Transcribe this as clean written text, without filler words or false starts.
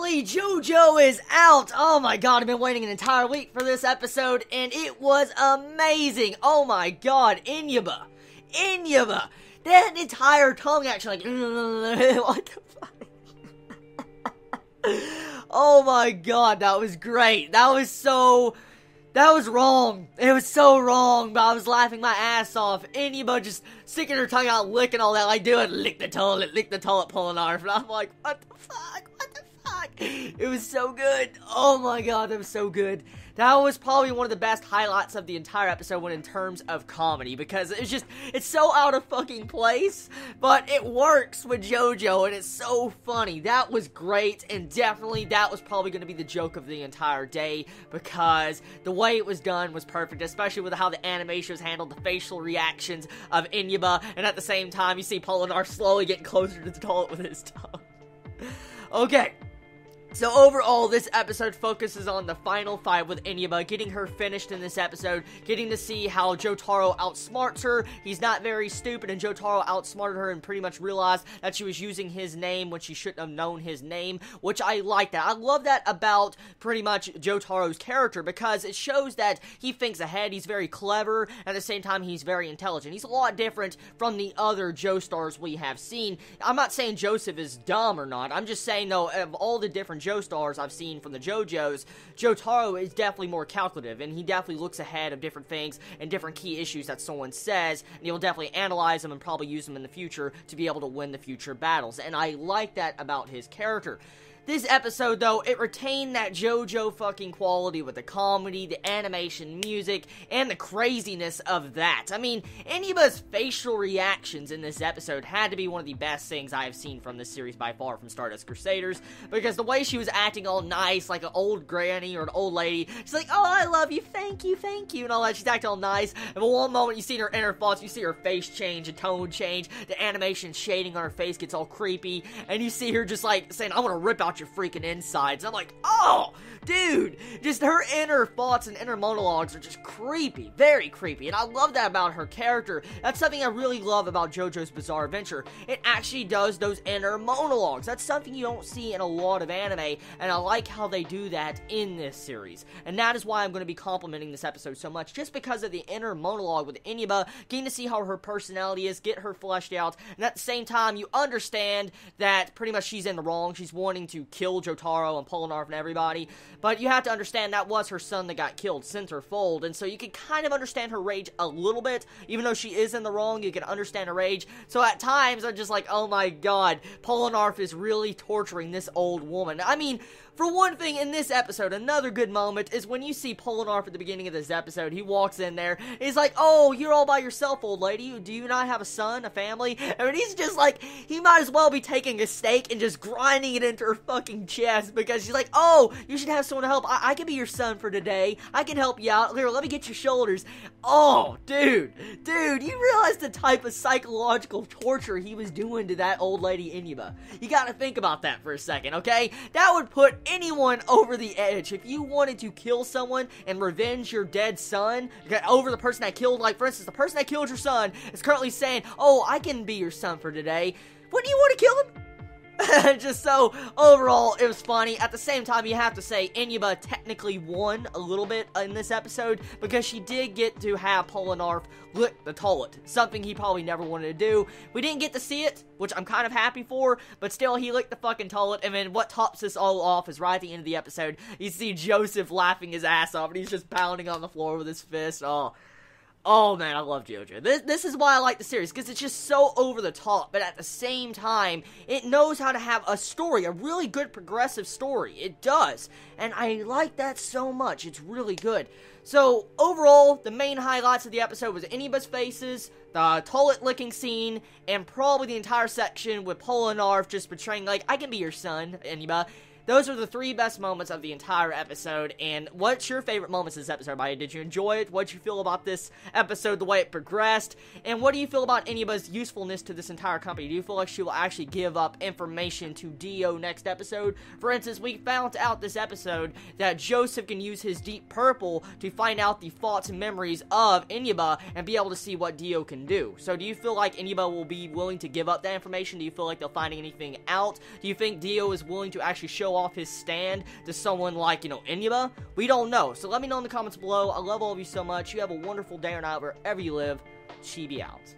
finally, JoJo is out! Oh my god, I've been waiting an entire week for this episode, and it was amazing! Oh my god, Inuyaba! That entire tongue action, like, what the fuck? Oh my god, that was great. That was wrong. It was so wrong, but I was laughing my ass off. Inuyaba just sticking her tongue out, licking all that, like doing lick the toilet, pulling off. And I'm like, what the fuck? It was so good. Oh my god, that was so good. That was probably one of the best highlights of the entire episode when in terms of comedy, because it's so out of fucking place, but it works with JoJo, and it's so funny. That was great, and definitely that was probably going to be the joke of the entire day, because the way it was done was perfect, especially with how the animation was handled, the facial reactions of Inuyaba, and at the same time, you see Polinar slowly getting closer to the toilet with his tongue. Okay. So overall, this episode focuses on the final fight with Inuyaba, getting her finished in this episode, getting to see how Jotaro outsmarts her. He's not very stupid, and Jotaro outsmarted her and pretty much realized that she was using his name when she shouldn't have known his name, which I like that. I love that about pretty much Jotaro's character, because it shows that he thinks ahead, he's very clever, at the same time he's very intelligent. He's a lot different from the other Joestars we have seen. I'm not saying Joseph is dumb or not, I'm just saying though, of all the different Joestars I've seen from the JoJo's, Jotaro is definitely more calculative, and he definitely looks ahead of different things and different key issues that someone says, and he'll definitely analyze them and probably use them in the future to be able to win the future battles, and I like that about his character. This episode, though, it retained that JoJo fucking quality with the comedy, the animation, music, and the craziness of that. I mean, Inuba's facial reactions in this episode had to be one of the best things I have seen from this series by far from Stardust Crusaders, because the way she was acting all nice, like an old granny or an old lady, she's like, oh, I love you, thank you, and all that, she's acting all nice, and one moment you see her inner thoughts, you see her face change, a tone change, the animation shading on her face gets all creepy, and you see her just like saying, I want to rip out your freaking insides. I'm like, oh, dude, just her inner thoughts and inner monologues are just creepy, very creepy, and I love that about her character. That's something I really love about JoJo's Bizarre Adventure. It actually does those inner monologues. That's something you don't see in a lot of anime, and I like how they do that in this series, and that is why I'm going to be complimenting this episode so much, just because of the inner monologue with Inuyaba, getting to see how her personality is, get her fleshed out, and at the same time, you understand that pretty much she's in the wrong. She's wanting to kill Jotaro and Polnareff and everybody, but you have to understand that was her son that got killed, centerfold, and so you can kind of understand her rage a little bit. Even though she is in the wrong, you can understand her rage. So at times, I'm just like, oh my god, Polnareff is really torturing this old woman. I mean, for one thing, in this episode, another good moment is when you see Polnareff at the beginning of this episode. He walks in there, he's like, oh, you're all by yourself, old lady. Do you not have a son, a family? I mean, he's just like, he might as well be taking a steak and just grinding it into her fucking chest, because she's like, oh, you should have someone to help. I can be your son for today. I can help you out. Here, let me get your shoulders. Oh, dude, you realize the type of psychological torture he was doing to that old lady Inuyaba? You gotta think about that for a second, okay? That would put anyone over the edge. If you wanted to kill someone and revenge your dead son over the person that killed, like, for instance, the person that killed your son is currently saying, oh, I can be your son for today. Wouldn't you want to kill him? Just so, overall, it was funny. At the same time, you have to say, Inuyaba technically won a little bit in this episode, because she did get to have Polnareff lick the toilet, something he probably never wanted to do. We didn't get to see it, which I'm kind of happy for, but still, he licked the fucking toilet, and then what tops this all off is right at the end of the episode, you see Joseph laughing his ass off, and he's just pounding on the floor with his fist. Oh man, I love JoJo. This is why I like the series, because it's just so over the top, but at the same time, it knows how to have a story, a really good progressive story. It does, and I like that so much. It's really good. So, overall, the main highlights of the episode was Inuba's faces, the toilet licking scene, and probably the entire section with Polnareff just portraying, like, I can be your son, Inuba. Those are the three best moments of the entire episode, and what's your favorite moments of this episode, buddy? Did you enjoy it? What did you feel about this episode, the way it progressed? And what do you feel about Inuba's usefulness to this entire company? Do you feel like she will actually give up information to Dio next episode? For instance, we found out this episode that Joseph can use his Deep Purple to find out the thoughts and memories of Inuba and be able to see what Dio can do. So do you feel like Inuba will be willing to give up that information? Do you feel like they'll find anything out? Do you think Dio is willing to actually show off his stand to someone like, Inuba? We don't know. So let me know in the comments below. I love all of you so much. You have a wonderful day or night wherever you live. Chibi out.